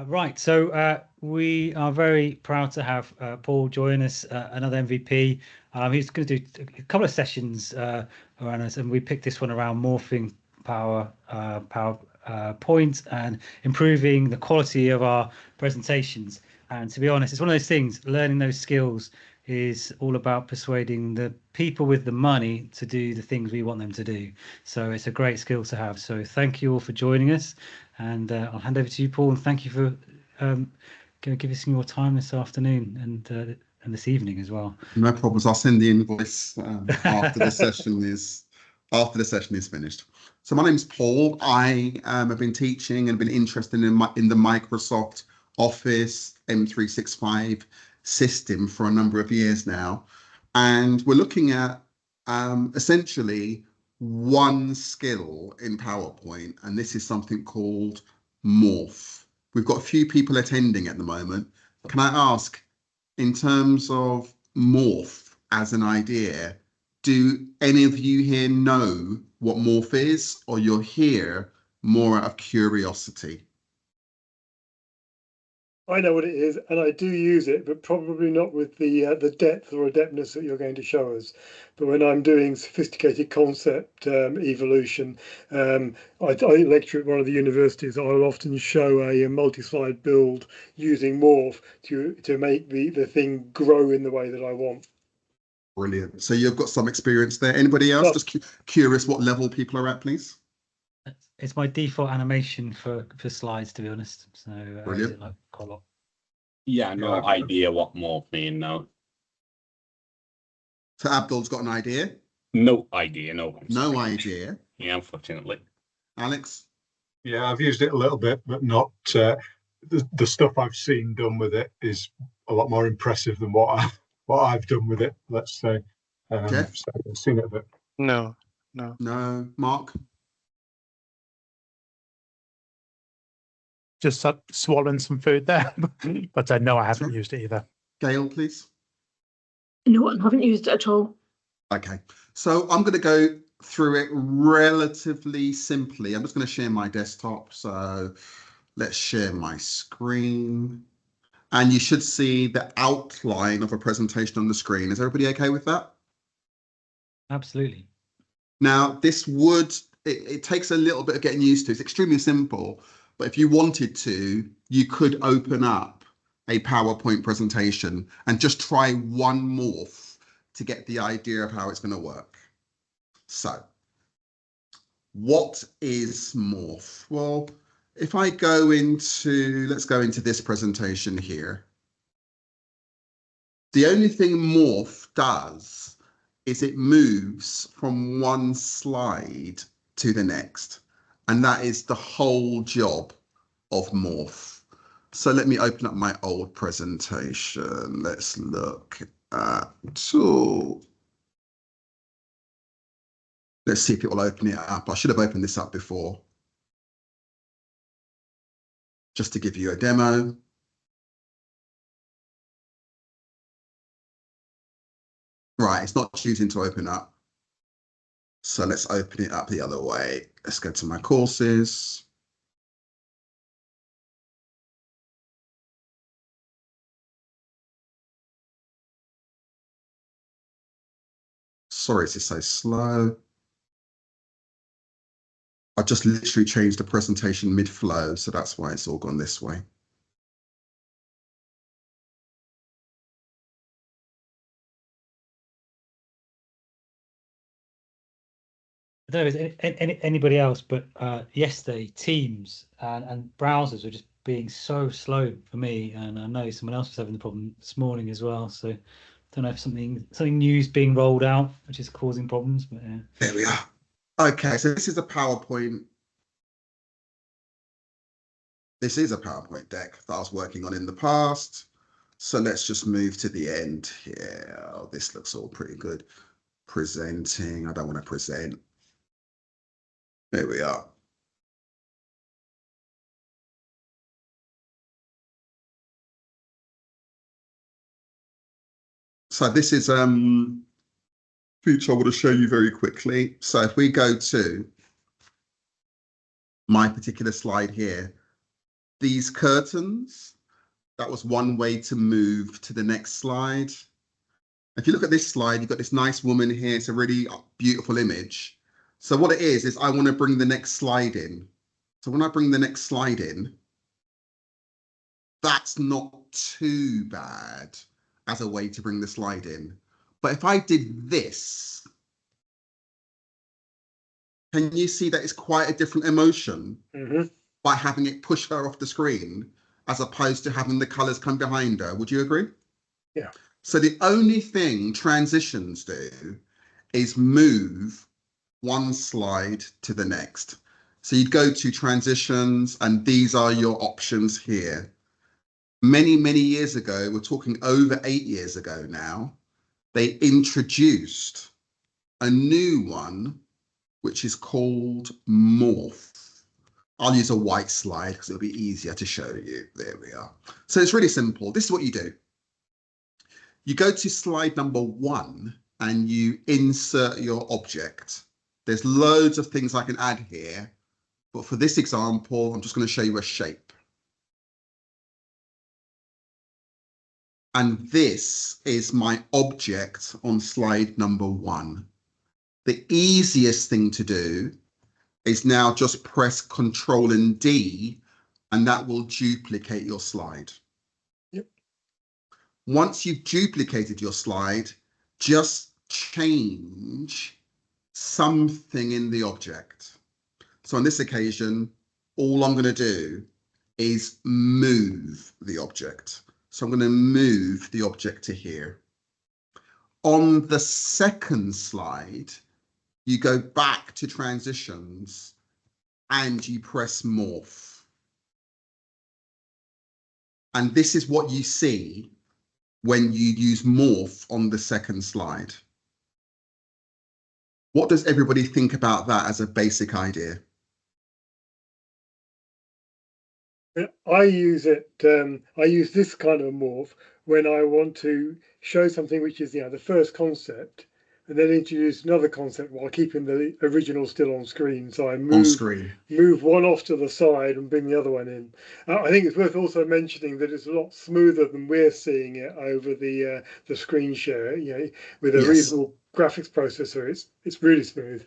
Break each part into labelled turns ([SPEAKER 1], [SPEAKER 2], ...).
[SPEAKER 1] Right, so we are very proud to have Paul join us, another MVP. He's going to do a couple of sessions around us, and we picked this one around morphing power points and improving the quality of our presentations. And to be honest, it's one of those things, learning those skills is all about persuading the people with the money to do the things we want them to do. So it's a great skill to have. So thank you all for joining us. And I'll hand over to you, Paul, and thank you for give us your time this afternoon and this evening as well.
[SPEAKER 2] No problems. I'll send the invoice after the session is finished. So my name's Paul. I have been teaching and been interested in the Microsoft Office M365 system for a number of years now, and we're looking at essentially one skill in PowerPoint, and this is something called Morph. We've got a few people attending at the moment. Can I ask, in terms of Morph as an idea, do any of you here know what Morph is, or you're here more out of curiosity?
[SPEAKER 3] I know what it is, and I do use it, but probably not with the depth or adeptness that you're going to show us. But when I'm doing sophisticated concept evolution, I lecture at one of the universities. I'll often show a multi-slide build using Morph to make the thing grow in the way that I want.
[SPEAKER 2] Brilliant. So you've got some experience there. Anybody else? Just curious what level people are at, please.
[SPEAKER 1] It's my default animation for slides, to be honest. So
[SPEAKER 2] brilliant.
[SPEAKER 1] Like quite a lot.
[SPEAKER 4] Yeah, no idea what Morph mean now.
[SPEAKER 2] So Abdul's got an idea?
[SPEAKER 4] No idea, no.
[SPEAKER 2] No idea?
[SPEAKER 4] Yeah, unfortunately.
[SPEAKER 2] Alex?
[SPEAKER 5] Yeah, I've used it a little bit, but not the stuff I've seen done with it is a lot more impressive than what I've done with it, let's say.
[SPEAKER 2] Jeff?
[SPEAKER 5] So I've seen it a bit.
[SPEAKER 6] No.
[SPEAKER 2] No. Mark?
[SPEAKER 6] Just swallowing some food there, but no, I haven't used it either.
[SPEAKER 2] Gail, please.
[SPEAKER 7] No, I haven't used it at all.
[SPEAKER 2] Okay, so I'm going to go through it relatively simply. I'm just going to share my desktop. So let's share my screen. And you should see the outline of a presentation on the screen. Is everybody okay with that?
[SPEAKER 1] Absolutely.
[SPEAKER 2] Now, this it takes a little bit of getting used to. It's extremely simple. But if you wanted to, you could open up a PowerPoint presentation and just try one morph to get the idea of how it's going to work. So, what is Morph? Well, if I go into, let's go into this presentation here. The only thing Morph does is it moves from one slide to the next. And that is the whole job of Morph. So let me open up my old presentation. Let's look at tool. Let's see if it will open it up. I should have opened this up before, just to give you a demo. Right, it's not choosing to open up. So let's open it up the other way. Let's go to my courses. Sorry, it's so slow. I just literally changed the presentation mid-flow, so that's why it's all gone this way.
[SPEAKER 1] I don't know if it's anybody else, but yesterday Teams and browsers were just being so slow for me, and I know someone else was having the problem this morning as well. So I don't know if something new is being rolled out, which is causing problems. But yeah.
[SPEAKER 2] There we are. Okay, so this is a PowerPoint. This is a PowerPoint deck that I was working on in the past. So let's just move to the end here. Oh, this looks all pretty good. Presenting. I don't want to present. There we are. So this is feature I want to show you very quickly. So if we go to my particular slide here, these curtains, that was one way to move to the next slide. If you look at this slide, you've got this nice woman here. It's a really beautiful image. So what it is I want to bring the next slide in. So when I bring the next slide in, that's not too bad as a way to bring the slide in. But if I did this, can you see that it's quite a different emotion by having it push her off the screen as opposed to having the colors come behind her? Would you agree?
[SPEAKER 3] Yeah.
[SPEAKER 2] So the only thing transitions do is move one slide to the next. So you'd go to transitions, and these are your options here. Many, many years ago, we're talking over 8 years ago now, they introduced a new one, which is called Morph. I'll use a white slide because it'll be easier to show you. There we are. So it's really simple. This is what you do. You go to slide number 1 and you insert your object. There's loads of things I can add here, but for this example, I'm just going to show you a shape. And this is my object on slide number 1. The easiest thing to do is now just press Control and D, and that will duplicate your slide.
[SPEAKER 3] Yep.
[SPEAKER 2] Once you've duplicated your slide, just change something in the object. So on this occasion, all I'm going to do is move the object. So I'm going to move the object to here. On the second slide, you go back to transitions and you press Morph. And this is what you see when you use Morph on the second slide. What does everybody think about that as a basic idea?
[SPEAKER 3] I use it. I use this kind of morph when I want to show something which is, the first concept, and then introduce another concept while keeping the original still on screen. So I move one off to the side and bring the other one in. I think it's worth also mentioning that it's a lot smoother than we're seeing it over the screen share. With a reasonable graphics processor, it's really smooth.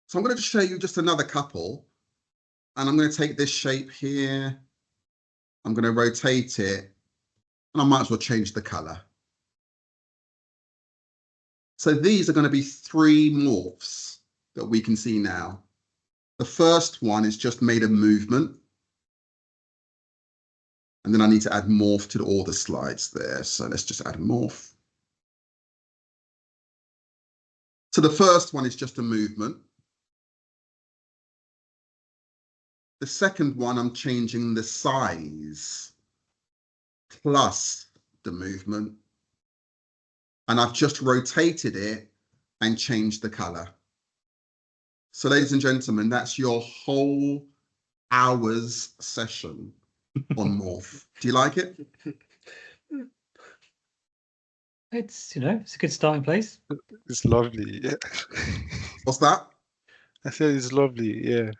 [SPEAKER 2] So I'm going to show you just another couple. And I'm going to take this shape here, I'm going to rotate it, and I might as well change the color. So these are going to be 3 morphs that we can see now. The first one is just made a movement. And then I need to add morph to all the slides there. So let's just add morph. So the first one is just a movement. The second one, I'm changing the size plus the movement. And I've just rotated it and changed the color. So ladies and gentlemen, that's your whole hour's session on Morph. Do you like it?
[SPEAKER 1] It's it's a good starting place.
[SPEAKER 8] It's lovely. Yeah.
[SPEAKER 2] What's that?
[SPEAKER 8] I said it's lovely. Yeah.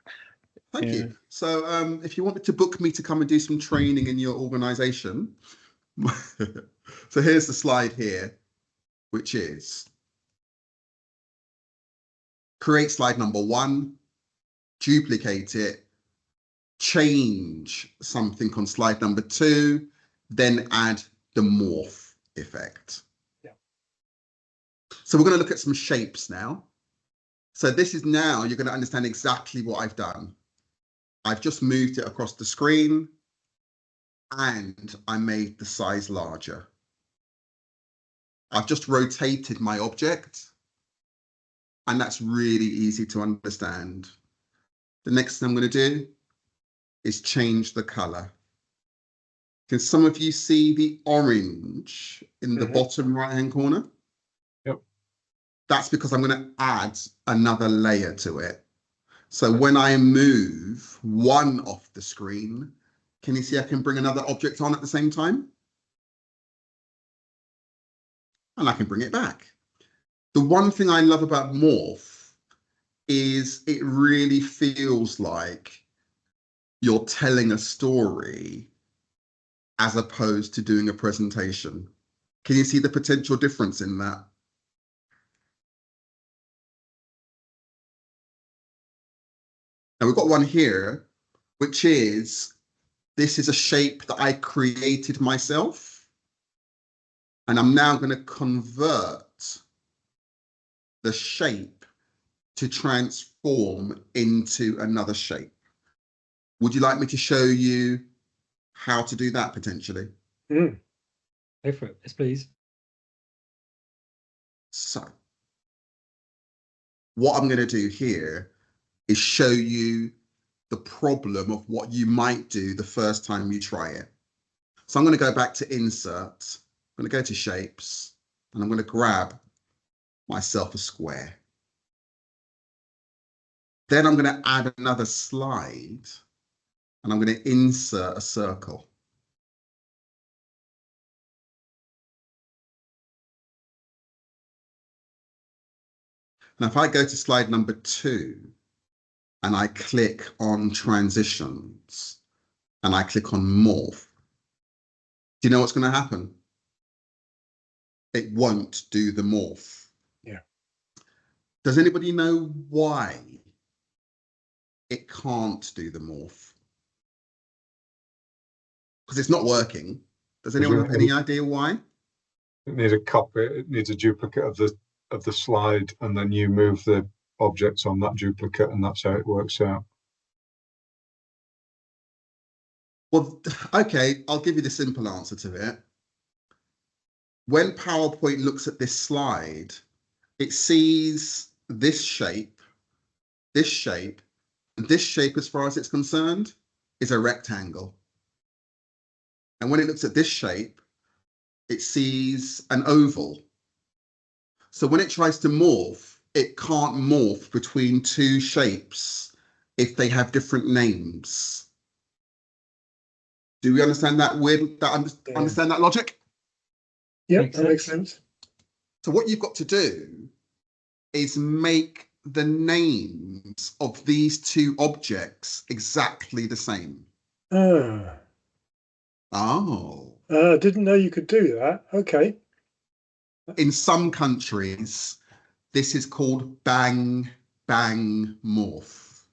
[SPEAKER 2] Thank you. So if you wanted to book me to come and do some training in your organization, so here's the slide here, which is create slide number 1, duplicate it, change something on slide number 2, then add the morph effect.
[SPEAKER 3] Yeah.
[SPEAKER 2] So we're going to look at some shapes now. So this is now, you're going to understand exactly what I've done. I've just moved it across the screen and I made the size larger. I've just rotated my object and that's really easy to understand. The next thing I'm going to do is change the color. Can some of you see the orange in the bottom right-hand corner?
[SPEAKER 5] Yep.
[SPEAKER 2] That's because I'm going to add another layer to it. So when I move one off the screen, can you see I can bring another object on at the same time? And I can bring it back. The one thing I love about Morph is it really feels like you're telling a story as opposed to doing a presentation. Can you see the potential difference in that? Now we've got one here, which is, this is a shape that I created myself. And I'm now going to convert the shape to transform into another shape. Would you like me to show you how to do that potentially?
[SPEAKER 1] Go for it. Yes, please.
[SPEAKER 2] So what I'm going to do here is show you the problem of what you might do the first time you try it. So I'm going to go back to insert. I'm going to go to shapes and I'm going to grab myself a square. Then I'm going to add another slide and I'm going to insert a circle. Now, if I go to slide number 2 and I click on transitions and I click on morph, do you know what's going to happen? It won't do the morph.
[SPEAKER 3] Yeah.
[SPEAKER 2] Does anybody know why it can't do the morph? Because it's not working. Does anyone have any idea why?
[SPEAKER 5] It needs a copy. It needs a duplicate of the slide, and then you move the objects on that duplicate, and that's how it works out.
[SPEAKER 2] Well, okay, I'll give you the simple answer to it. When PowerPoint looks at this slide, it sees this shape, and this shape, as far as it's concerned, is a rectangle. And when it looks at this shape, it sees an oval. So when it tries to morph, it can't morph between two shapes if they have different names. Do we understand that understand that logic?
[SPEAKER 3] Yep, that makes sense.
[SPEAKER 2] So what you've got to do is make the names of these two objects exactly the same.
[SPEAKER 3] Oh. Didn't know you could do that. Okay.
[SPEAKER 2] In some countries, this is called bang, bang, morph.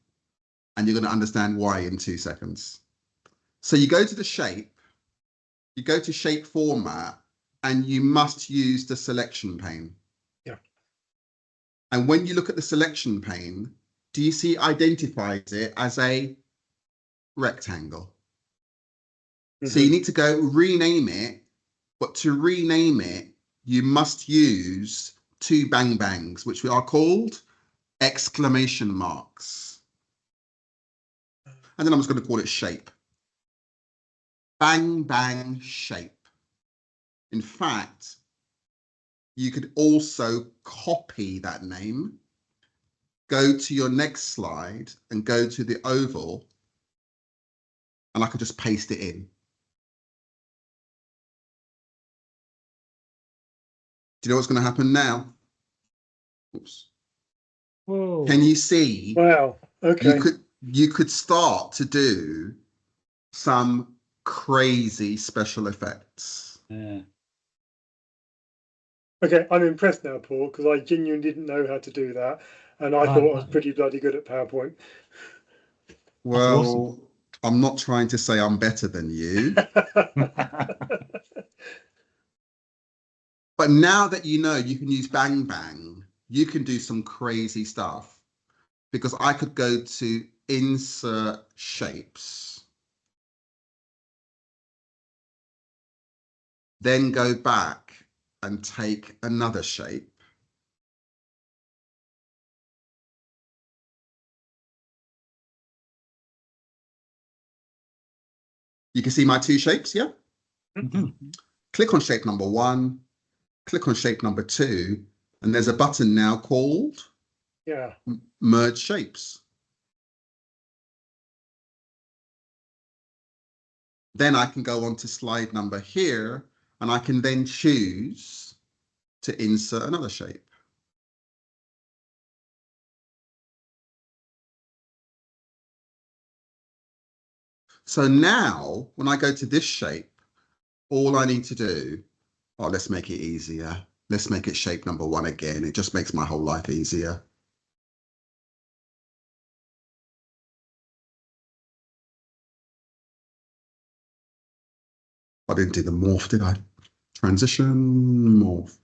[SPEAKER 2] And you're going to understand why in 2 seconds. So you go to the shape, you go to shape format, and you must use the selection pane.
[SPEAKER 3] Yeah.
[SPEAKER 2] And when you look at the selection pane, do you see it identifies it as a rectangle? So you need to go rename it, but to rename it, you must use 2 bang bangs, which are called exclamation marks. And then I'm just going to call it shape. Bang, bang, shape. In fact, you could also copy that name, go to your next slide and go to the oval, and I could just paste it in. Do you know what's going to happen now? Oops.
[SPEAKER 1] Whoa.
[SPEAKER 2] Can you see?
[SPEAKER 3] Wow. Okay.
[SPEAKER 2] You could start to do some crazy special effects.
[SPEAKER 1] Yeah.
[SPEAKER 3] Okay, I'm impressed now, Paul, because I genuinely didn't know how to do that, and I thought I was pretty bloody good at PowerPoint.
[SPEAKER 2] Well,
[SPEAKER 1] awesome.
[SPEAKER 2] I'm not trying to say I'm better than you. But now that you know you can use Bang Bang, you can do some crazy stuff. Because I could go to insert shapes, then go back and take another shape. You can see my 2 shapes, yeah? Click on shape number 1, click on shape number 2, and there's a button now called Merge Shapes. Then I can go on to slide number here, and I can then choose to insert another shape. So now when I go to this shape, all I need to do, oh, let's make it easier. Let's make it shape number 1 again. It just makes my whole life easier. I didn't do the morph, did I? Transition, morph.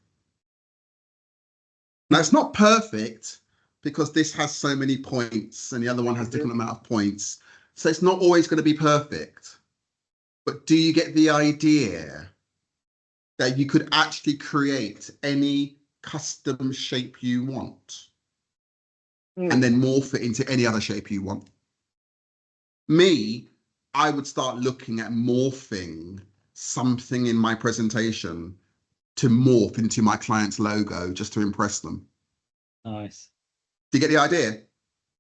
[SPEAKER 2] Now it's not perfect because this has so many points and the other one has different amount of points. So it's not always going to be perfect. But do you get the idea that you could actually create any custom shape you want and then morph it into any other shape you want? Me, I would start looking at morphing something in my presentation to morph into my client's logo just to impress them.
[SPEAKER 1] Nice.
[SPEAKER 2] Do you get the idea?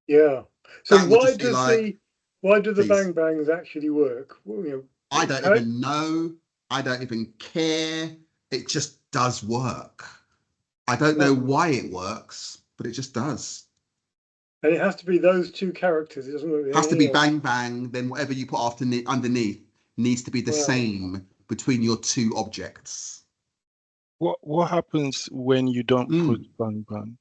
[SPEAKER 3] Yeah. So
[SPEAKER 2] That would
[SPEAKER 3] why
[SPEAKER 2] just be
[SPEAKER 3] does
[SPEAKER 2] like,
[SPEAKER 3] why do the
[SPEAKER 2] please.
[SPEAKER 3] bang bangs actually work? Well, you know,
[SPEAKER 2] I don't even know. I don't even care. It just does work. I don't know why it works, but it just does.
[SPEAKER 3] And it has to be those 2 characters. It doesn't work with
[SPEAKER 2] It has to be
[SPEAKER 3] anything else.
[SPEAKER 2] bang bang, then whatever you put underneath needs to be the same between your 2 objects.
[SPEAKER 8] What happens when you don't put bang bang?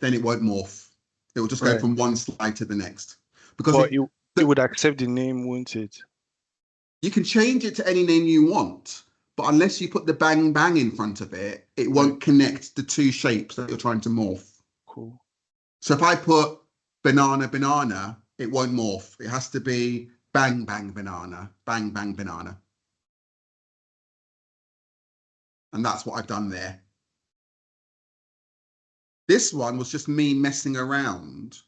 [SPEAKER 2] Then it won't morph. It will just go
[SPEAKER 8] Right.
[SPEAKER 2] from one slide to the next. Because
[SPEAKER 8] But it would accept the name, won't it?
[SPEAKER 2] you can change it to any name you want, but unless you put the bang bang in front of it, it won't connect the 2 shapes that you're trying to morph.
[SPEAKER 8] Cool.
[SPEAKER 2] So if I put banana, banana, it won't morph. It has to be bang, bang, banana, bang, bang, banana. And that's what I've done there. This one was just me messing around.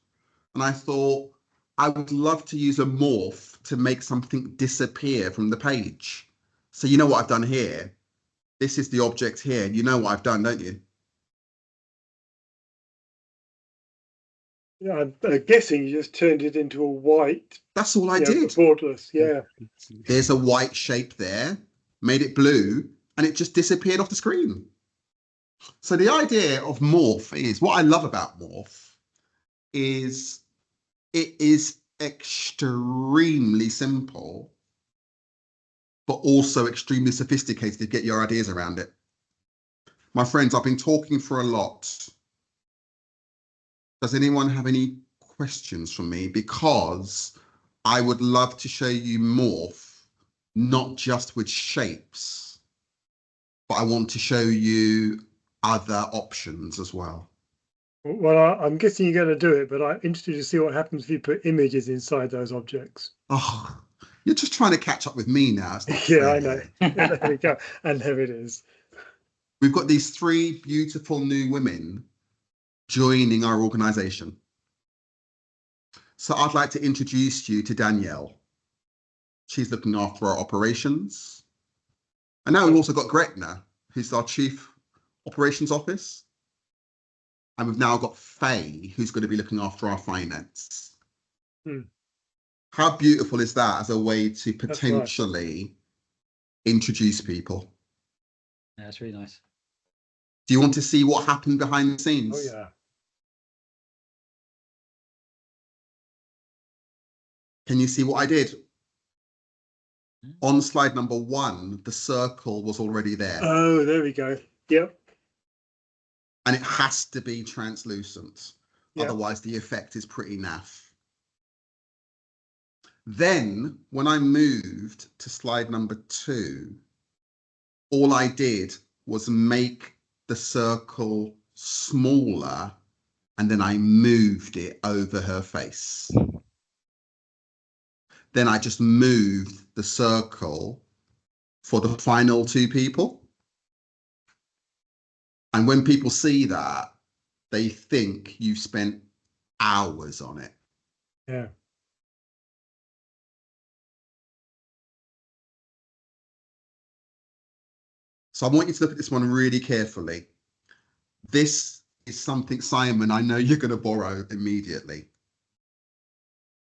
[SPEAKER 2] And I thought I would love to use a morph to make something disappear from the page. So you know what I've done here? This is the object here. You know what I've done, don't you?
[SPEAKER 3] Yeah, I'm guessing you just turned it into a white.
[SPEAKER 2] That's all I did.
[SPEAKER 3] Borderless, yeah.
[SPEAKER 2] There's a white shape there, made it blue, and it just disappeared off the screen. So the idea of Morph is, what I love about Morph is it is extremely simple, but also extremely sophisticated to get your ideas around it. My friends, I've been talking for a lot. Does anyone have any questions for me? Because I would love to show you Morph, not just with shapes, but I want to show you other options as well.
[SPEAKER 3] Well, I'm guessing you're going to do it, but I'm interested to see what happens if you put images inside those objects.
[SPEAKER 2] Oh, you're just trying to catch up with me now. It's not
[SPEAKER 3] Yeah,
[SPEAKER 2] fair.
[SPEAKER 3] I know. There we go. And there it is.
[SPEAKER 2] We've got these 3 beautiful new women joining our organization. So I'd like to introduce you to Danielle. She's looking after our operations. And now we've also got Gretna, who's our Chief Operations Office. And we've now got Faye, who's going to be looking after our finance. How beautiful is that as a way to potentially introduce people?
[SPEAKER 1] Yeah, that's really nice.
[SPEAKER 2] Do you want to see what happened behind the scenes?
[SPEAKER 3] Oh, yeah.
[SPEAKER 2] Can you see what I did? On slide number 1, the circle was already there.
[SPEAKER 3] Oh, there we go. Yep.
[SPEAKER 2] And it has to be translucent.
[SPEAKER 3] Yep.
[SPEAKER 2] Otherwise, the effect is pretty naff. Then, when I moved to slide number 2, all I did was make the circle smaller, and then I moved it over her face. Then I just moved the circle for the final 2 people. And when people see that, they think you've spent hours on it.
[SPEAKER 3] Yeah.
[SPEAKER 2] So I want you to look at this one really carefully. This is something, Simon, I know you're going to borrow immediately.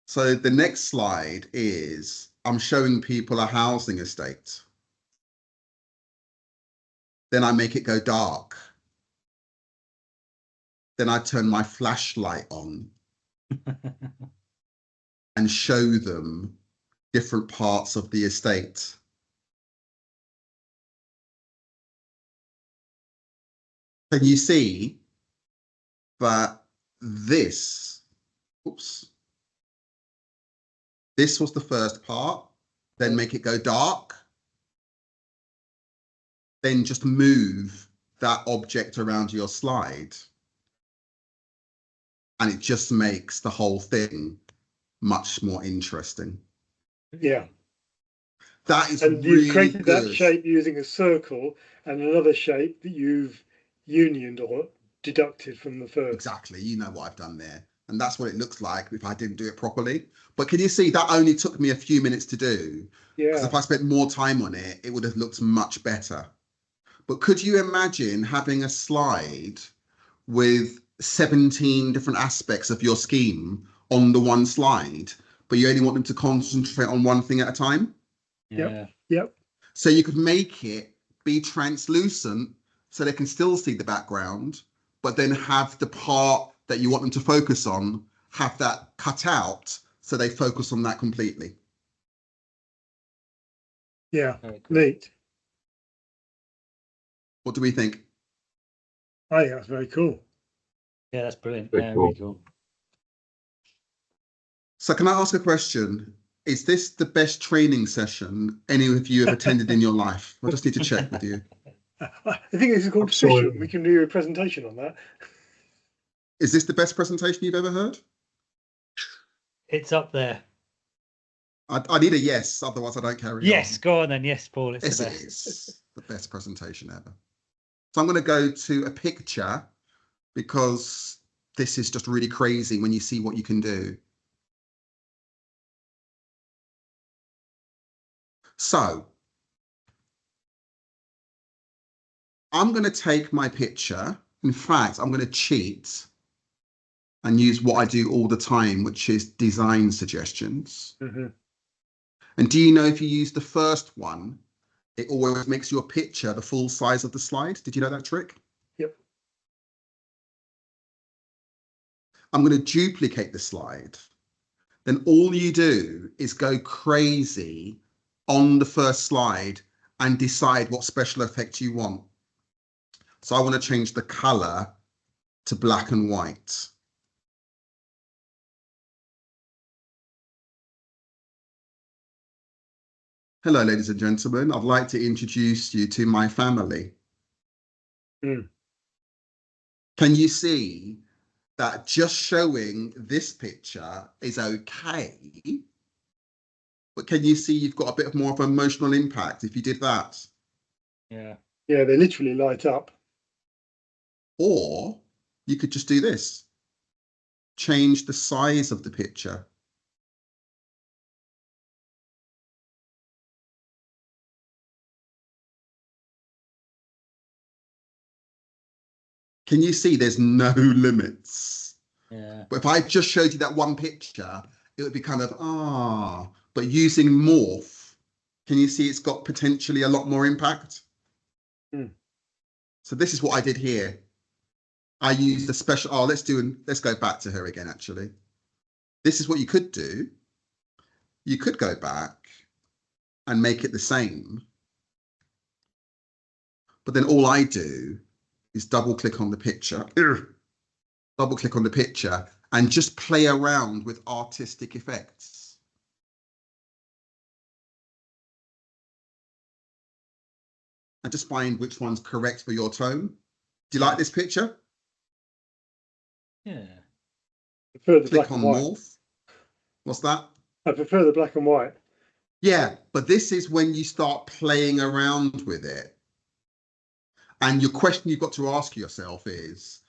[SPEAKER 2] So the next slide is, I'm showing people a housing estate. Then I make it go dark. Then I turn my flashlight on and show them different parts of the estate. Can you see that this, oops, this was the first part, then make it go dark, then just move that object around your slide. And it just makes the whole thing much more interesting.
[SPEAKER 3] Yeah.
[SPEAKER 2] That is
[SPEAKER 3] And
[SPEAKER 2] really
[SPEAKER 3] you've created
[SPEAKER 2] good.
[SPEAKER 3] that shape using a circle and another shape that you've unioned or deducted from the first.
[SPEAKER 2] Exactly, you know what I've done there. And that's what it looks like if I didn't do it properly. But can you see that only took me a few minutes to do? Because
[SPEAKER 3] Yeah.
[SPEAKER 2] if I spent more time on it, it would have looked much better. But could you imagine having a slide with 17 different aspects of your scheme on the one slide, but you only want them to concentrate on one thing at a time?
[SPEAKER 1] Yeah.
[SPEAKER 3] Yep.
[SPEAKER 2] So you could make it be translucent so they can still see the background, but then have the part that you want them to focus on, have that cut out so they focus on that completely.
[SPEAKER 3] Yeah.
[SPEAKER 1] Very cool.
[SPEAKER 3] Neat.
[SPEAKER 2] What do we think?
[SPEAKER 3] I think that's very cool.
[SPEAKER 1] Yeah, that's brilliant.
[SPEAKER 5] Very
[SPEAKER 1] Yeah,
[SPEAKER 5] cool.
[SPEAKER 1] really cool.
[SPEAKER 2] So can I ask a question? Is this the best training session any of you have attended in your life? I just need to check with you.
[SPEAKER 3] I think this is called
[SPEAKER 5] Absolutely.
[SPEAKER 3] fishing. We can do a presentation on that.
[SPEAKER 2] Is this the best presentation you've ever heard?
[SPEAKER 1] It's up there.
[SPEAKER 2] I need a yes, otherwise I don't carry
[SPEAKER 1] Yes,
[SPEAKER 2] on.
[SPEAKER 1] go on then. Yes, Paul, it's
[SPEAKER 2] Yes,
[SPEAKER 1] the
[SPEAKER 2] it
[SPEAKER 1] best.
[SPEAKER 2] is the best presentation ever. So I'm going to go to a picture because this is just really crazy when you see what you can do. So I'm going to take my picture. In fact, I'm going to cheat and use what I do all the time, which is design suggestions.
[SPEAKER 3] Mm-hmm.
[SPEAKER 2] And do you know if you use the first one, it always makes your picture the full size of the slide? Did you know that trick?
[SPEAKER 3] Yep.
[SPEAKER 2] I'm going to duplicate the slide. Then all you do is go crazy on the first slide and decide what special effect you want. So I want to change the color to black and white. Hello, ladies and gentlemen. I'd like to introduce you to my family.
[SPEAKER 3] Mm.
[SPEAKER 2] Can you see that just showing this picture is okay? But can you see you've got a bit more of an emotional impact if you did that?
[SPEAKER 1] Yeah.
[SPEAKER 3] Yeah, they literally light up.
[SPEAKER 2] Or you could just do this. Change the size of the picture. Can you see there's no limits?
[SPEAKER 1] Yeah.
[SPEAKER 2] But if I just showed you that one picture, it would be kind of, but using Morph, can you see it's got potentially a lot more impact?
[SPEAKER 3] Mm.
[SPEAKER 2] So this is what I did here. I used a special, let's go back to her again, actually. This is what you could do. You could go back and make it the same. But then all I do is double click on the picture, and just play around with artistic effects. And just find which one's correct for your tone. Do you like this picture?
[SPEAKER 1] Yeah.
[SPEAKER 3] I prefer the
[SPEAKER 2] Click
[SPEAKER 3] black
[SPEAKER 2] on
[SPEAKER 3] and white.
[SPEAKER 2] Morph. What's that?
[SPEAKER 3] I prefer the black and white.
[SPEAKER 2] Yeah, but this is when you start playing around with it. And your question you've got to ask yourself is,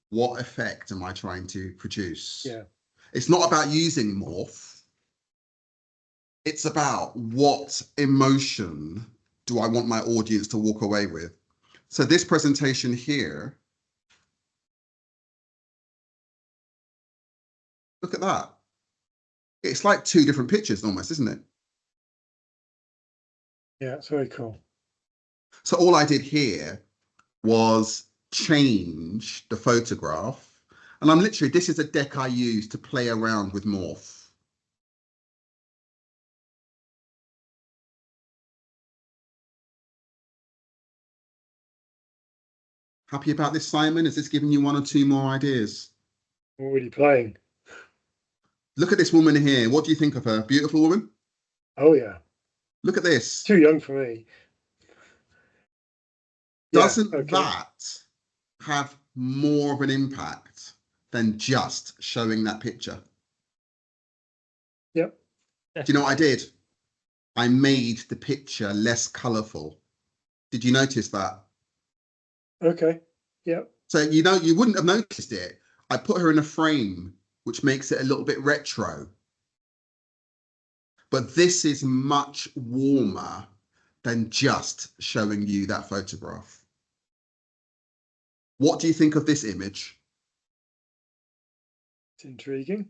[SPEAKER 2] what effect am I trying to produce?
[SPEAKER 3] Yeah.
[SPEAKER 2] It's not about using Morph. It's about what emotion do I want my audience to walk away with? So this presentation here, look at that. It's like two different pictures almost, isn't it?
[SPEAKER 3] Yeah, it's very cool.
[SPEAKER 2] So all I did here was change the photograph. And I'm literally, this is a deck I use to play around with Morph. Happy about this, Simon? Has this given you one or two more ideas?
[SPEAKER 3] Already playing.
[SPEAKER 2] Look at this woman here. What do you think of her? Beautiful woman?
[SPEAKER 3] Oh yeah.
[SPEAKER 2] Look at this.
[SPEAKER 3] Too young for me.
[SPEAKER 2] Doesn't
[SPEAKER 3] okay.
[SPEAKER 2] that have more of an impact than just showing that picture?
[SPEAKER 3] Yep.
[SPEAKER 2] Do you know what I did? I made the picture less colourful. Did you notice that?
[SPEAKER 3] Okay. Yep.
[SPEAKER 2] So, you know, you wouldn't have noticed it. I put her in a frame, which makes it a little bit retro. But this is much warmer than just showing you that photograph. What do you think of this image?
[SPEAKER 3] It's intriguing.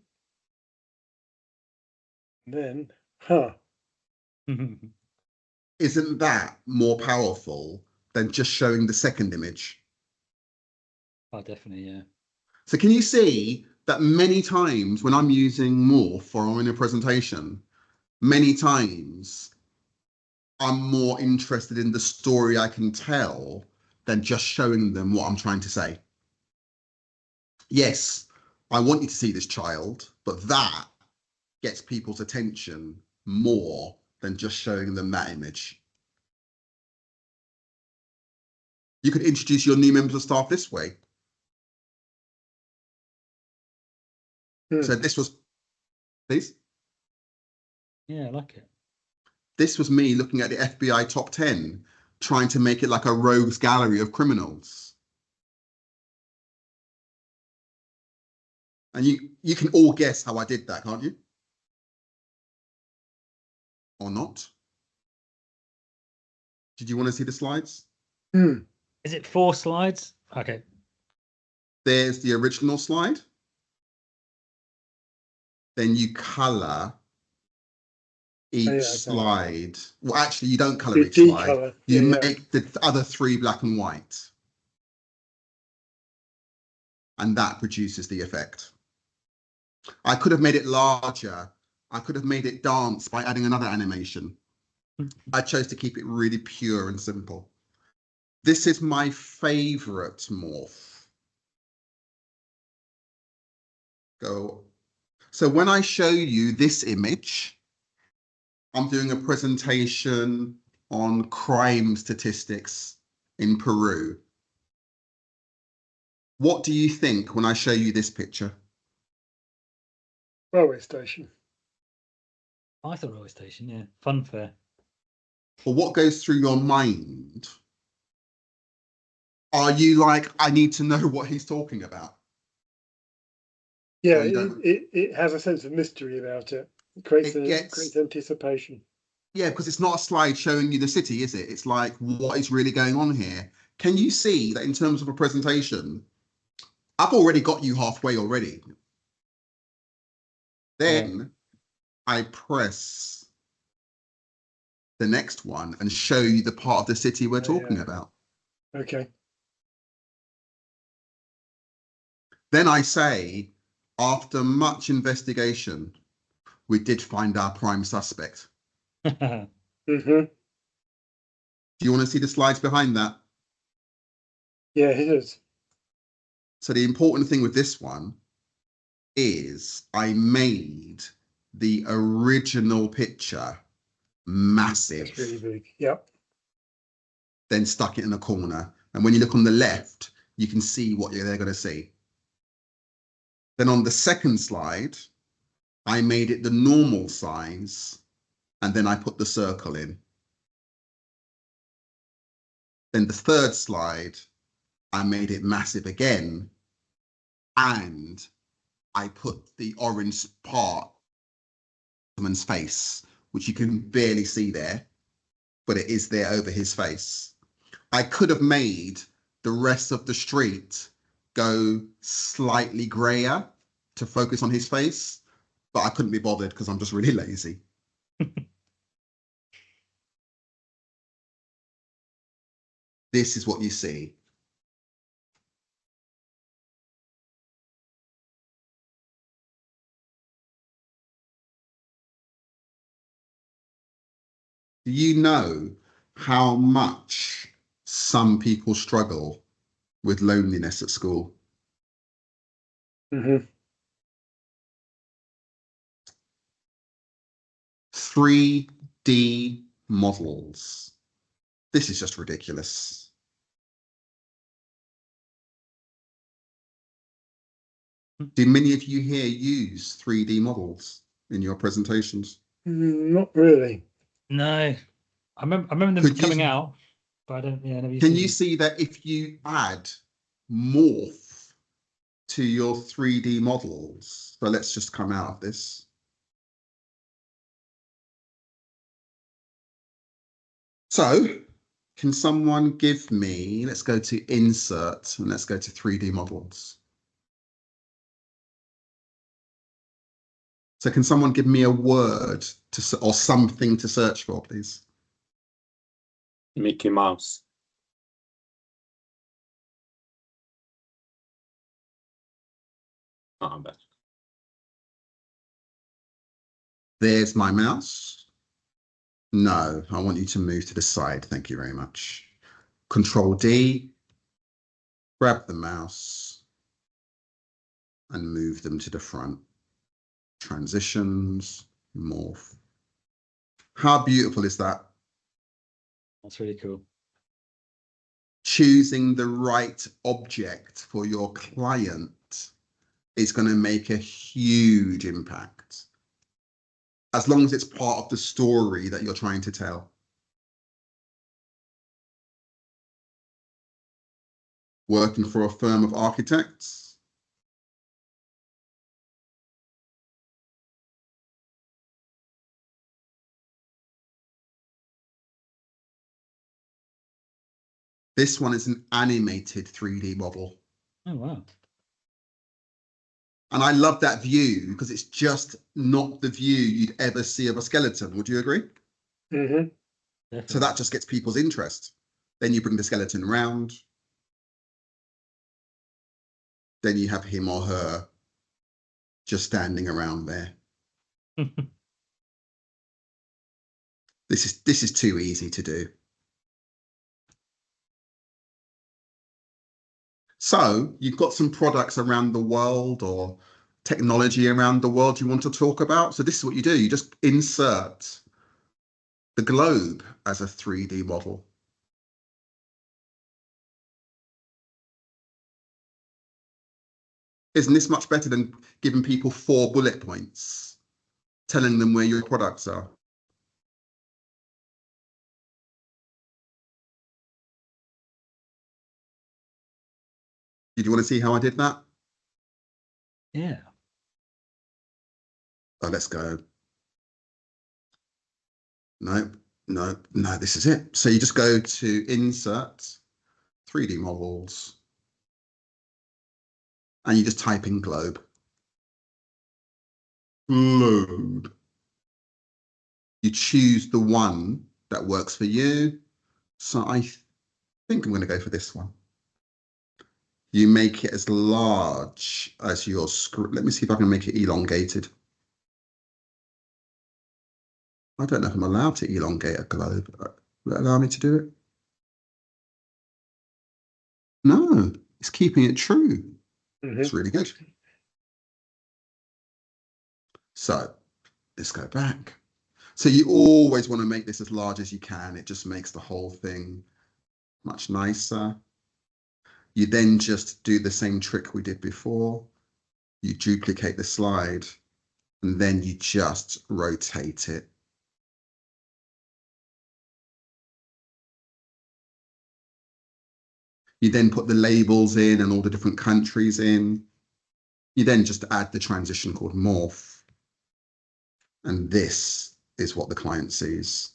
[SPEAKER 3] And then, huh.
[SPEAKER 2] Isn't that more powerful than just showing the second image?
[SPEAKER 1] Oh, definitely, yeah.
[SPEAKER 2] So can you see that many times when I'm using Morph or I'm in a presentation, many times I'm more interested in the story I can tell than just showing them what I'm trying to say. Yes, I want you to see this child, but that gets people's attention more than just showing them that image. You could introduce your new members of staff this way. So this was, please?
[SPEAKER 1] Yeah, I like it.
[SPEAKER 2] This was me looking at the FBI top 10, trying to make it like a rogues gallery of criminals. And you can all guess how I did that, can't you? Or not? Did you want to see the slides?
[SPEAKER 1] Is it 4 slides? Okay.
[SPEAKER 2] There's the original slide. Then you color each slide. Well, actually, you don't color each slide. You make the other 3 black and white. And that produces the effect. I could have made it larger. I could have made it dance by adding another animation. I chose to keep it really pure and simple. This is my favorite morph. Go. So when I show you this image, I'm doing a presentation on crime statistics in Peru. What do you think when I show you this picture?
[SPEAKER 3] Railway station.
[SPEAKER 1] I thought railway station, yeah. Fun fair.
[SPEAKER 2] Well, what goes through your mind? Are you like, I need to know what he's talking about?
[SPEAKER 3] Yeah, it has a sense of mystery about it. It creates anticipation.
[SPEAKER 2] Yeah, because it's not a slide showing you the city, is it? It's like, what is really going on here? Can you see that in terms of a presentation, I've already got you halfway already. Then I press the next one and show you the part of the city we're talking about.
[SPEAKER 3] Okay.
[SPEAKER 2] Then I say, after much investigation, we did find our prime suspect. Do you want to see the slides behind that?
[SPEAKER 3] Yeah, it is.
[SPEAKER 2] So the important thing with this one is I made the original picture massive.
[SPEAKER 3] It's really big. Yep.
[SPEAKER 2] Then stuck it in a corner. And when you look on the left, you can see what they're going to see. Then on the second slide, I made it the normal size, and then I put the circle in. Then the third slide, I made it massive again, and I put the orange part of his face, which you can barely see there, but it is there over his face. I could have made the rest of the street go slightly grayer to focus on his face, but I couldn't be bothered because I'm just really lazy. This is what you see. Do you know how much some people struggle with loneliness at school.
[SPEAKER 3] Mm-hmm.
[SPEAKER 2] 3D models. This is just ridiculous. Do many of you here use 3D models in your presentations?
[SPEAKER 3] Not really.
[SPEAKER 1] No, I remember them coming out, but I don't. Yeah, I never used
[SPEAKER 2] Can
[SPEAKER 1] to
[SPEAKER 2] you
[SPEAKER 1] use
[SPEAKER 2] see that if you add Morph to your 3D models? So let's just come out of this. So can someone give me, let's go to insert and let's go to 3D models. So can someone give me a word to, or something to search for, please?
[SPEAKER 4] Mickey Mouse. Oh, I bet.
[SPEAKER 2] There's my mouse. No, I want you to move to the side. Thank you very much. Control D, grab the mouse and move them to the front. Transitions, morph. How beautiful is that?
[SPEAKER 1] That's really cool.
[SPEAKER 2] Choosing the right object for your client is going to make a huge impact, as long as it's part of the story that you're trying to tell. Working for a firm of architects. This one is an animated 3D model.
[SPEAKER 1] Oh, wow.
[SPEAKER 2] And I love that view because it's just not the view you'd ever see of a skeleton. Would you agree?
[SPEAKER 3] Mm-hmm.
[SPEAKER 2] So that just gets people's interest. Then you bring the skeleton around. Then you have him or her just standing around there. This is too easy to do. So you've got some products around the world or technology around the world you want to talk about. So this is what you do. You just insert the globe as a 3D model. Isn't this much better than giving people 4 bullet points, telling them where your products are? Did you want to see how I did that?
[SPEAKER 1] Yeah.
[SPEAKER 2] Oh, let's go. No, no, no, this is it. So you just go to insert 3D models and you just type in globe. Globe. You choose the one that works for you. So I think I'm going to go for this one. You make it as large as your screen. Let me see if I can make it elongated. I don't know if I'm allowed to elongate a globe. Will it allow me to do it? No, it's keeping it true.
[SPEAKER 3] Mm-hmm.
[SPEAKER 2] It's really good. So let's go back. So you always want to make this as large as you can. It just makes the whole thing much nicer. You then just do the same trick we did before. You duplicate the slide and then you just rotate it. You then put the labels in and all the different countries in. You then just add the transition called Morph. And this is what the client sees.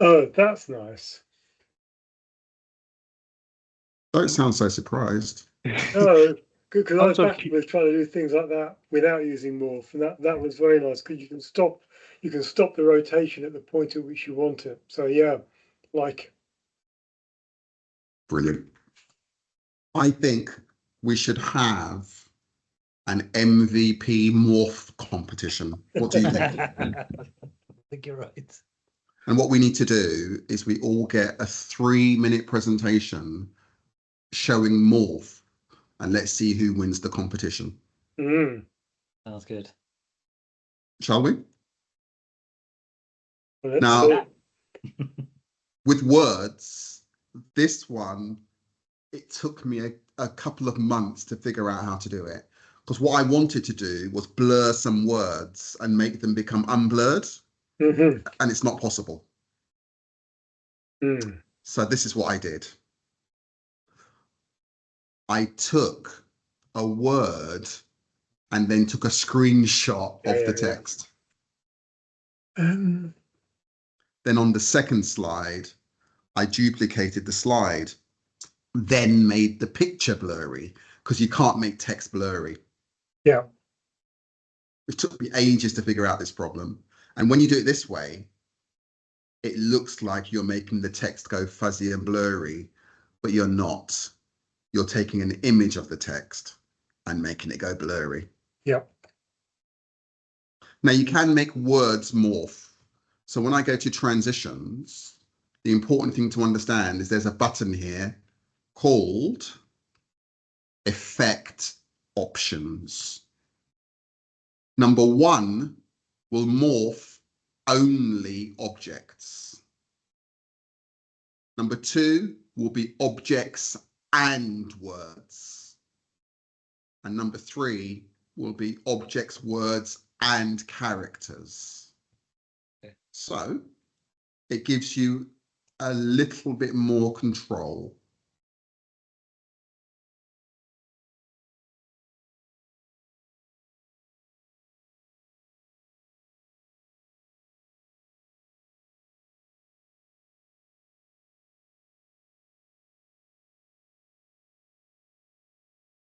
[SPEAKER 3] Oh, that's nice.
[SPEAKER 2] Don't sound so surprised.
[SPEAKER 3] Oh, good, because I was
[SPEAKER 6] Also
[SPEAKER 3] back with trying to do things like that without using Morph, and that was very nice because you can stop the rotation at the point at which you want it. So yeah, like
[SPEAKER 2] Brilliant. I think we should have an MVP morph competition. What do you think?
[SPEAKER 1] I think you're right.
[SPEAKER 2] And what we need to do is we all get a 3-minute presentation showing Morph, and let's see who wins the competition.
[SPEAKER 1] Sounds good.
[SPEAKER 2] Shall we?
[SPEAKER 3] Let's
[SPEAKER 2] Now,
[SPEAKER 3] see.
[SPEAKER 2] with words, this one, it took me a couple of months to figure out how to do it. Because what I wanted to do was blur some words and make them become unblurred. And it's not possible. So this is what I did. I took a word and then took a screenshot of the text. Then on the second slide, I duplicated the slide, then made the picture blurry, because you can't make text blurry.
[SPEAKER 3] Yeah.
[SPEAKER 2] It took me ages to figure out this problem. And when you do it this way, it looks like you're making the text go fuzzy and blurry, but you're not. You're taking an image of the text and making it go blurry.
[SPEAKER 3] Yeah.
[SPEAKER 2] Now you can make words morph. So when I go to transitions, the important thing to understand is there's a button here called Effect Options. Number 1 will morph only objects. Number 2 will be objects and words. And number 3 will be objects, words, and characters.
[SPEAKER 1] Okay.
[SPEAKER 2] So it gives you a little bit more control.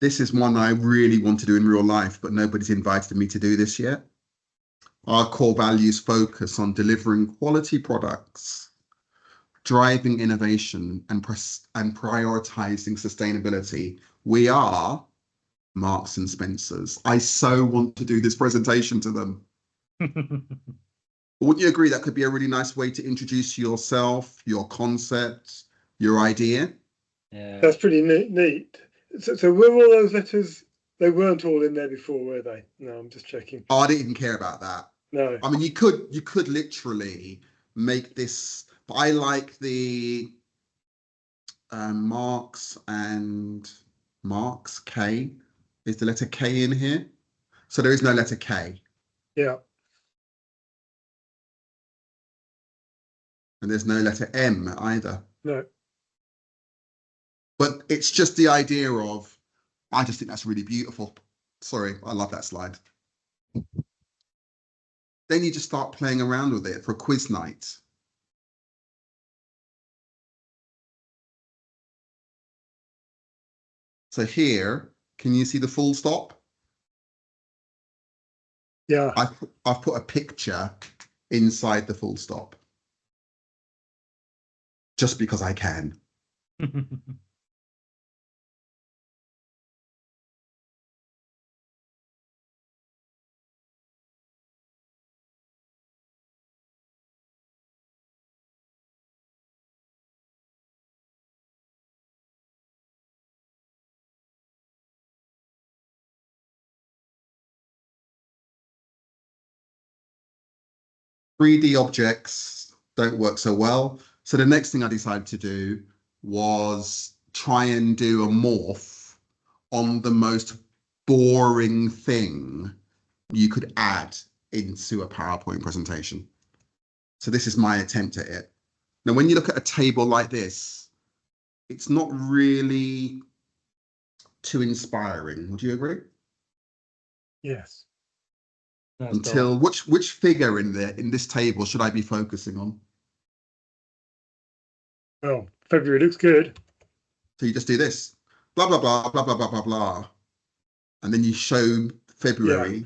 [SPEAKER 2] This is one I really want to do in real life, but nobody's invited me to do this yet. Our core values focus on delivering quality products, driving innovation, and prioritizing sustainability. We are Marks and Spencers. I so want to do this presentation to them. Wouldn't you agree that could be a really nice way to introduce yourself, your concept, your idea?
[SPEAKER 1] Yeah.
[SPEAKER 3] That's pretty neat. So were all those letters, they weren't all in there before, were they? No, I'm just checking.
[SPEAKER 2] Oh, I didn't even care about that.
[SPEAKER 3] No.
[SPEAKER 2] I mean, you could literally make this, but I like the Marks and Marks K. Is the letter K in here? So there is no letter K.
[SPEAKER 3] Yeah.
[SPEAKER 2] And there's no letter M either.
[SPEAKER 3] No.
[SPEAKER 2] But it's just the idea of, I just think that's really beautiful. Sorry, I love that slide. Then you just start playing around with it for quiz night. So here, can you see the full stop?
[SPEAKER 3] Yeah.
[SPEAKER 2] I've put a picture inside the full stop. Just because I can. 3D objects don't work so well. So the next thing I decided to do was try and do a morph on the most boring thing you could add into a PowerPoint presentation. So this is my attempt at it. Now, when you look at a table like this, it's not really too inspiring. Would you agree?
[SPEAKER 3] Yes.
[SPEAKER 2] Until which figure in this table should I be focusing on?
[SPEAKER 3] Well, February looks good.
[SPEAKER 2] So you just do this, blah, blah, blah, blah, blah, blah, blah, blah. And then you show February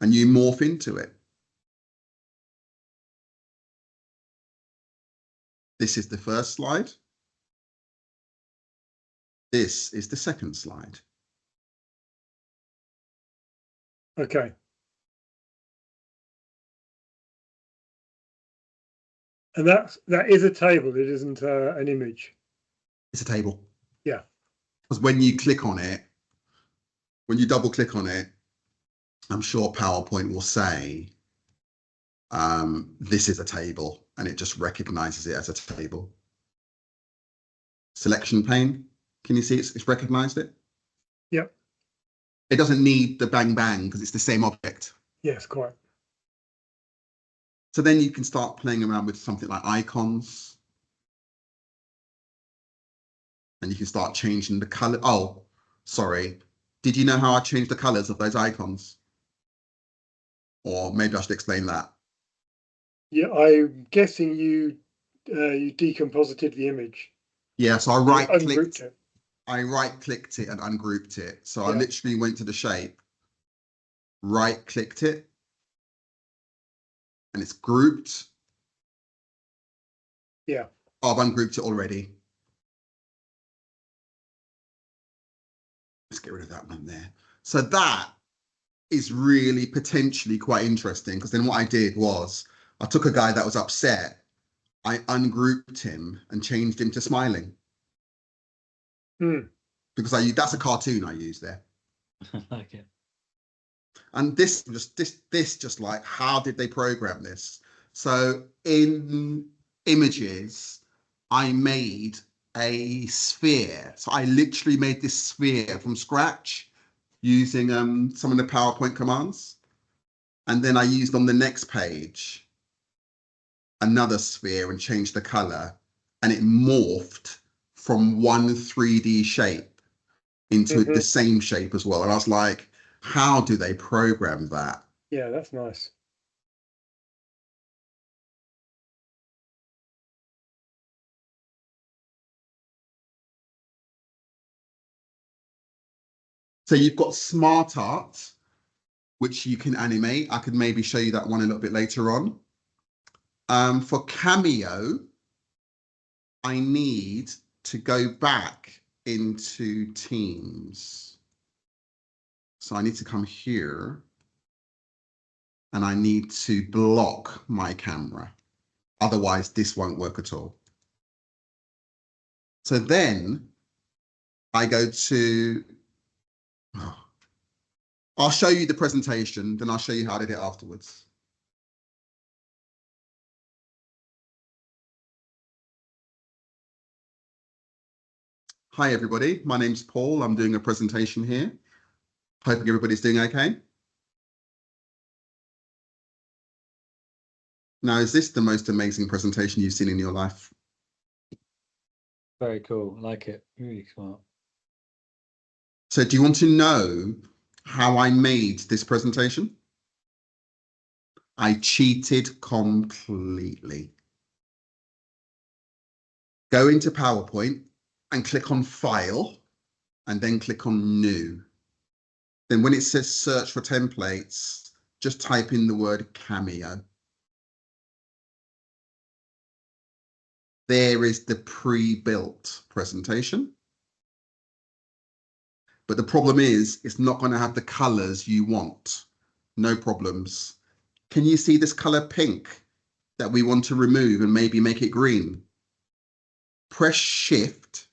[SPEAKER 2] and you morph into it. This is the first slide. This is the second slide.
[SPEAKER 3] Okay. And that is a table. It isn't an image.
[SPEAKER 2] It's a table.
[SPEAKER 3] Yeah.
[SPEAKER 2] Because when you click on it, when you double click on it, I'm sure PowerPoint will say, this is a table, and it just recognizes it as a table. Selection pane. Can you see it's recognized it?
[SPEAKER 3] Yep.
[SPEAKER 2] It doesn't need the bang bang because it's the same object.
[SPEAKER 3] Yes, quite.
[SPEAKER 2] So then you can start playing around with something like icons. And you can start changing the color. Oh, sorry. Did you know how I changed the colors of those icons? Or maybe I should explain that.
[SPEAKER 3] Yeah, I'm guessing you decomposited the image.
[SPEAKER 2] Yeah, so I right-clicked
[SPEAKER 3] it.
[SPEAKER 2] and ungrouped it. So I
[SPEAKER 3] Yeah.
[SPEAKER 2] literally went to the shape, right-clicked it, and it's grouped.
[SPEAKER 3] Yeah.
[SPEAKER 2] Oh, I've ungrouped it already. Let's get rid of that one there. So that is really potentially quite interesting, because then what I did was I took a guy that was upset, I ungrouped him and changed him to smiling. Because that's a cartoon I use there.
[SPEAKER 1] Like it.
[SPEAKER 2] And this just like, how did they program this? So in images, I made a sphere. So I literally made this sphere from scratch using some of the PowerPoint commands. And then I used on the next page another sphere and changed the color, and it morphed from one 3D shape into the same shape as well. And I was like, how do they program that?
[SPEAKER 3] Yeah, that's nice.
[SPEAKER 2] So you've got Smart Art, which you can animate. I could maybe show you that one a little bit later on. For Cameo, I need to go back into Teams. So I need to come here and I need to block my camera. Otherwise, this won't work at all. So then I go to, I'll show you the presentation, then I'll show you how I did it afterwards. Hi, everybody. My name's Paul. I'm doing a presentation here. Hoping everybody's doing okay. Now, is this the most amazing presentation you've seen in your life?
[SPEAKER 1] Very cool. Like it. Really smart.
[SPEAKER 2] So do you want to know how I made this presentation? I cheated completely. Go into PowerPoint and click on File and then click on New. Then when it says search for templates, just type in the word Cameo. There is the pre-built presentation. But the problem is, it's not going to have the colors you want. No problems. Can you see this color pink that we want to remove and maybe make it green? Press Shift,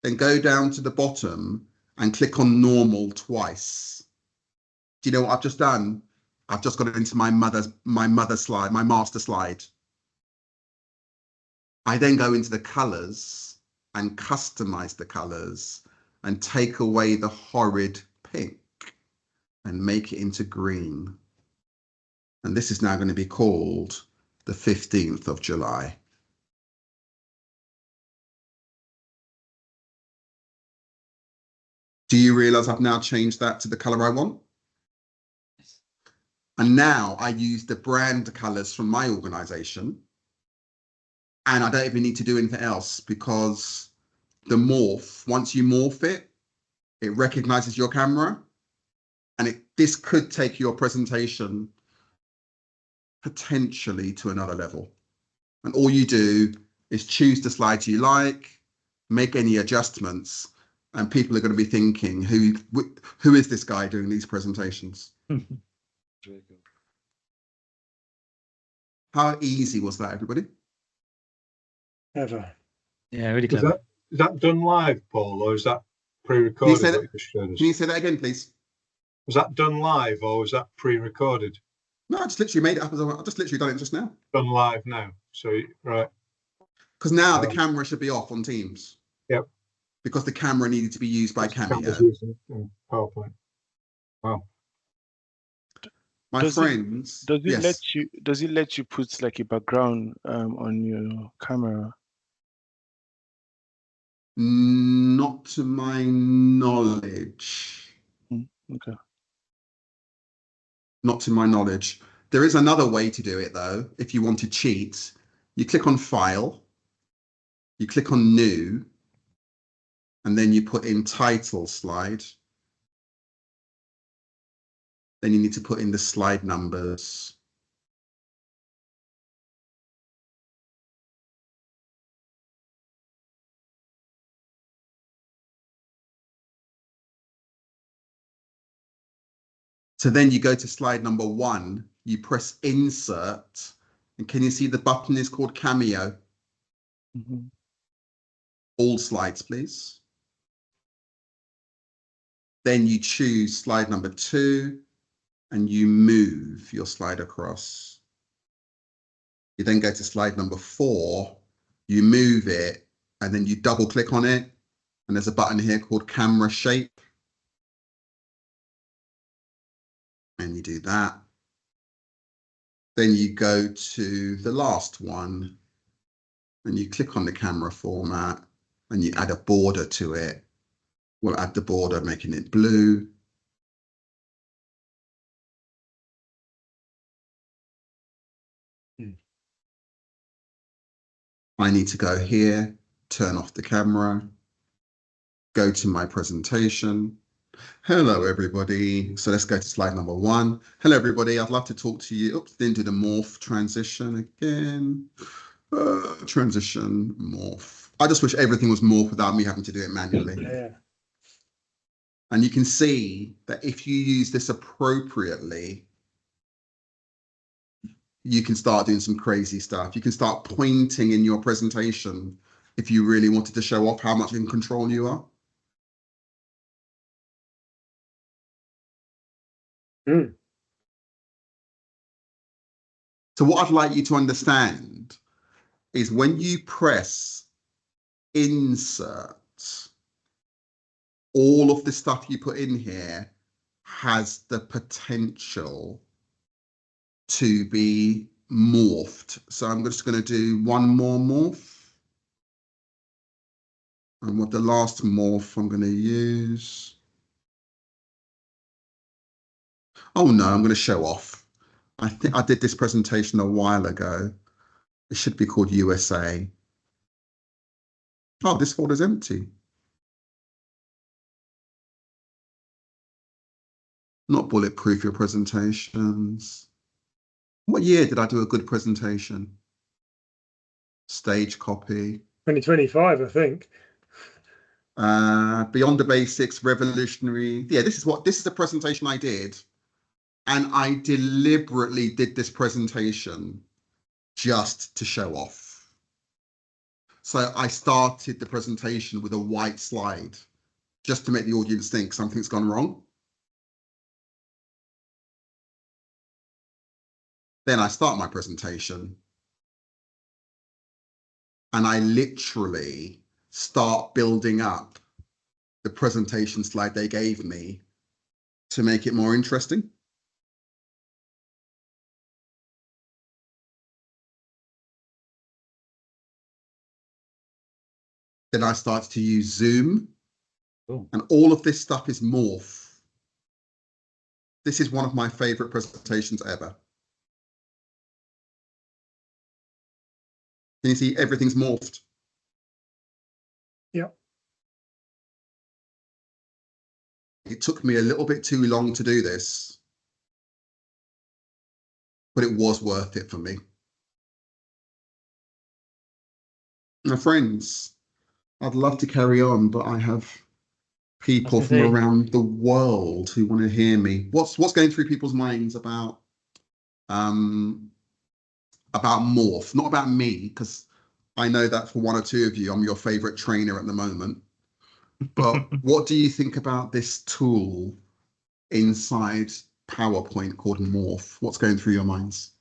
[SPEAKER 2] then go down to the bottom and click on normal twice. Do you know what I've just done? I've just got into my mother slide, my master slide. I then go into the colors and customize the colors and take away the horrid pink and make it into green. And this is now going to be called the 15th of July. Do you realize I've now changed that to the color I want? And now I use the brand colors from my organization. And I don't even need to do anything else, because the morph, once you morph it, it recognizes your camera, and this could take your presentation potentially to another level. And all you do is choose the slides you like, make any adjustments, and people are going to be thinking, who is this guy doing these presentations?
[SPEAKER 1] Very cool.
[SPEAKER 2] How easy was that, everybody?
[SPEAKER 3] ever.
[SPEAKER 1] Yeah, really
[SPEAKER 5] Is
[SPEAKER 1] clever.
[SPEAKER 5] that done live, Paul, or is that
[SPEAKER 2] Can you
[SPEAKER 5] pre-recorded?
[SPEAKER 2] say
[SPEAKER 5] What
[SPEAKER 2] that?
[SPEAKER 5] you just showed us?
[SPEAKER 2] Can you say that again, please?
[SPEAKER 5] Was that done live or was that pre-recorded?
[SPEAKER 2] No, I just literally made it up. I just literally done it just now.
[SPEAKER 5] Done live now. So right.
[SPEAKER 2] Because now the camera should be off on Teams.
[SPEAKER 5] Yep.
[SPEAKER 2] Because the camera needed to be used by Cameo.
[SPEAKER 5] Using PowerPoint. Wow.
[SPEAKER 2] My friends.
[SPEAKER 8] Does it
[SPEAKER 2] yes.
[SPEAKER 8] let you put like a background on your camera?
[SPEAKER 2] Not to my knowledge.
[SPEAKER 8] Okay.
[SPEAKER 2] Not to my knowledge. There is another way to do it though. If you want to cheat, you click on File, you click on New, and then you put in Title Slide. Then you need to put in the slide numbers. So then you go to slide number 1, you press Insert, and can you see the button is called Cameo?
[SPEAKER 8] Mm-hmm.
[SPEAKER 2] All slides, please. Then you choose slide number 2, and you move your slide across. You then go to slide number 4, you move it, and then you double click on it, and there's a button here called Camera Shape. And you do that. Then you go to the last one and you click on the camera format and you add a border to it. We'll add the border, making it blue. I need to go here, turn off the camera, go to my presentation. Hello, everybody. So let's go to slide number 1. Hello, everybody. I'd love to talk to you. Oops, then do the morph transition again. Transition, morph. I just wish everything was morph without me having to do it manually.
[SPEAKER 3] Yeah.
[SPEAKER 2] And you can see that if you use this appropriately, you can start doing some crazy stuff. You can start pointing in your presentation if you really wanted to show off how much in control you are.
[SPEAKER 3] Mm.
[SPEAKER 2] So what I'd like you to understand is when you press Insert, all of the stuff you put in here has the potential to be morphed. So I'm just going to do one more morph. And what the last morph I'm going to use. Oh no, I'm going to show off. I think I did this presentation a while ago. It should be called USA. Oh, this folder's empty. Not bulletproof your presentations. What year did I do a good presentation? Stage copy.
[SPEAKER 3] 2025, I think.
[SPEAKER 2] Beyond the Basics, Revolutionary. Yeah, this is the presentation I did. And I deliberately did this presentation just to show off. So I started the presentation with a white slide just to make the audience think something's gone wrong. Then I start my presentation and I literally start building up the presentation slide they gave me to make it more interesting. Then I started to use Zoom.
[SPEAKER 1] Cool.
[SPEAKER 2] And all of this stuff is Morph. This is one of my favorite presentations ever. Can you see everything's morphed?
[SPEAKER 3] Yeah.
[SPEAKER 2] It took me a little bit too long to do this, but it was worth it for me. My friends, I'd love to carry on, but I have people from around the world who want to hear me. What's going through people's minds about Morph? Not about me, because I know that for one or two of you, I'm your favorite trainer at the moment. But what do you think about this tool inside PowerPoint called Morph? What's going through your minds?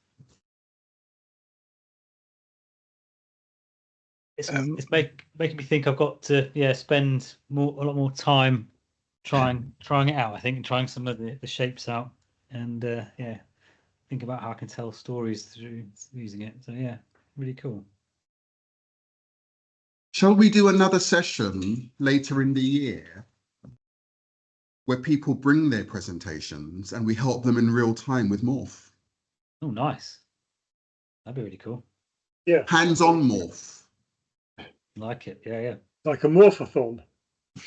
[SPEAKER 1] It's making me think I've got to spend a lot more time trying it out. I think, and trying some of the shapes out, and think about how I can tell stories through using it. So yeah, really cool.
[SPEAKER 2] Shall we do another session later in the year where people bring their presentations and we help them in real time with Morph?
[SPEAKER 1] Oh, nice. That'd be really cool.
[SPEAKER 3] Yeah.
[SPEAKER 2] Hands-on Morph.
[SPEAKER 1] Like it. Yeah.
[SPEAKER 3] Like a morphathon.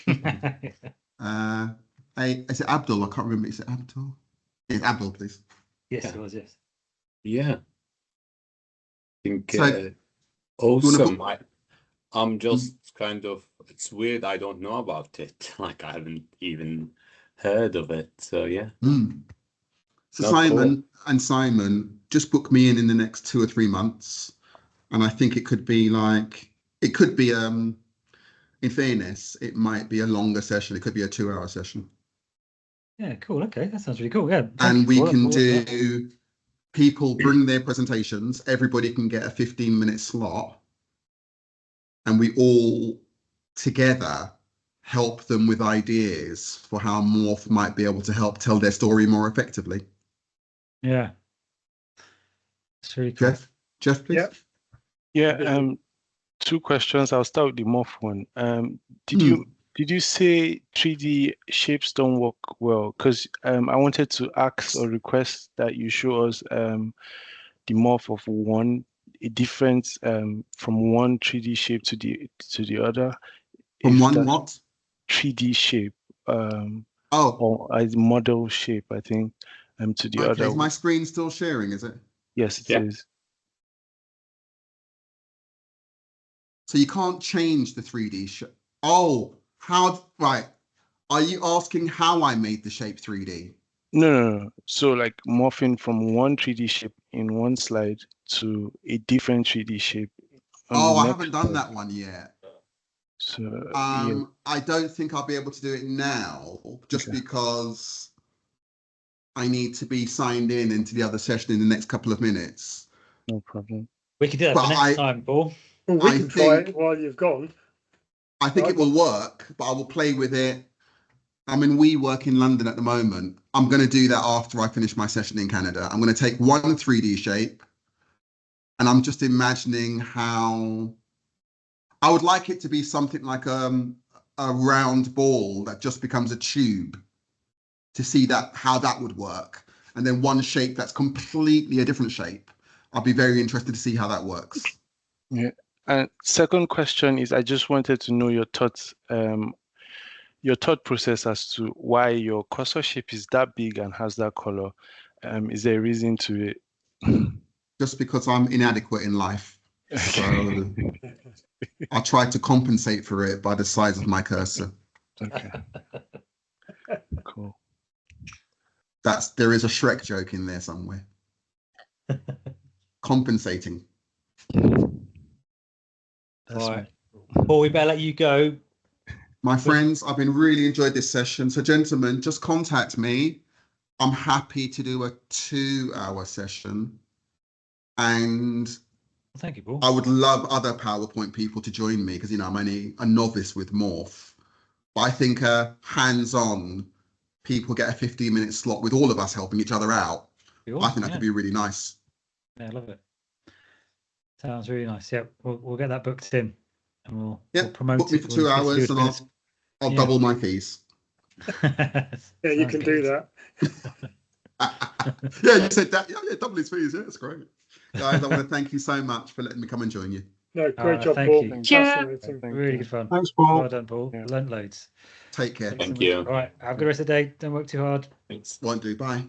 [SPEAKER 2] Is it Abdul? I can't remember. Is it Abdul? It's Abdul, please.
[SPEAKER 1] Yes, it was. Yes.
[SPEAKER 4] Yeah. I think
[SPEAKER 2] So,
[SPEAKER 4] awesome. I'm just kind of, it's weird. I don't know about it. Like I haven't even heard of it. So yeah.
[SPEAKER 2] So
[SPEAKER 4] No,
[SPEAKER 2] Simon, just book me in the next 2 or 3 months. And I think it could be in fairness, it might be a longer session. It could be a 2-hour session.
[SPEAKER 1] Yeah, cool. Okay, that sounds really cool. Yeah.
[SPEAKER 2] And we can do, people bring their presentations. Everybody can get a 15-minute slot. And we all together help them with ideas for how Morph might be able to help tell their story more effectively.
[SPEAKER 1] Yeah. It's really cool.
[SPEAKER 2] Jeff, please.
[SPEAKER 8] Yeah. 2 questions. I'll start with the Morph one. Did you say 3D shapes don't work well? Because I wanted to ask or request that you show us the morph of a difference from one 3D shape to the other.
[SPEAKER 2] From one what?
[SPEAKER 8] 3D shape.
[SPEAKER 2] Oh.
[SPEAKER 8] Or a model shape, I think, to the other.
[SPEAKER 2] Is my screen still sharing? Is it?
[SPEAKER 8] Yes, it is.
[SPEAKER 2] So you can't change the 3D shape. Oh, right. Are you asking how I made the shape 3D?
[SPEAKER 8] No. So like morphing from one 3D shape in one slide to a different 3D shape.
[SPEAKER 2] I haven't done that one yet.
[SPEAKER 8] So
[SPEAKER 2] I don't think I'll be able to do it now, just because I need to be signed in into the other session in the next couple of minutes.
[SPEAKER 8] No problem.
[SPEAKER 1] We can do that next time, Paul.
[SPEAKER 3] Well, we can try it while you've gone.
[SPEAKER 2] I think it will work, but I will play with it. I'm in WeWork in London at the moment. I'm going to do that after I finish my session in Canada. I'm going to take one 3D shape, and I'm just imagining how I would like it to be something like a round ball that just becomes a tube, to see how that would work. And then one shape that's completely a different shape. I'll be very interested to see how that works.
[SPEAKER 8] Yeah. And second question is, I just wanted to know your thoughts, your thought process as to why your cursor shape is that big and has that color. Is there a reason to it?
[SPEAKER 2] Just because I'm inadequate in life. So I tried to compensate for it by the size of my cursor.
[SPEAKER 8] Okay. Cool.
[SPEAKER 2] There is a Shrek joke in there somewhere. Compensating.
[SPEAKER 1] All right. Paul, we better let you go.
[SPEAKER 2] My friends, I've been really enjoyed this session. So gentlemen, just contact me. I'm happy to do a 2-hour session. And
[SPEAKER 1] thank you, Paul.
[SPEAKER 2] I would love other PowerPoint people to join me, because I'm only a novice with Morph. But I think hands-on, people get a 15-minute slot with all of us helping each other out. I think that could be really nice.
[SPEAKER 1] Yeah, I love it. Sounds really nice. Yeah, we'll get that booked in, and we'll promote
[SPEAKER 2] book me for 2 hours, and I'll double my fees.
[SPEAKER 3] Yeah, you can do that.
[SPEAKER 2] Yeah, you said that. Yeah, double his fees. Yeah, that's great. Guys, I want to thank you so much for letting me come and join you.
[SPEAKER 3] No, great job,
[SPEAKER 1] thank
[SPEAKER 3] Paul.
[SPEAKER 1] you.
[SPEAKER 3] Fascinating.
[SPEAKER 1] Really good fun.
[SPEAKER 5] Thanks, Paul.
[SPEAKER 1] Well done, Paul. Learned loads.
[SPEAKER 2] Take care.
[SPEAKER 4] Thank you.
[SPEAKER 1] All right, have a good rest of the day. Don't work too hard.
[SPEAKER 4] Thanks.
[SPEAKER 2] Won't do. Bye.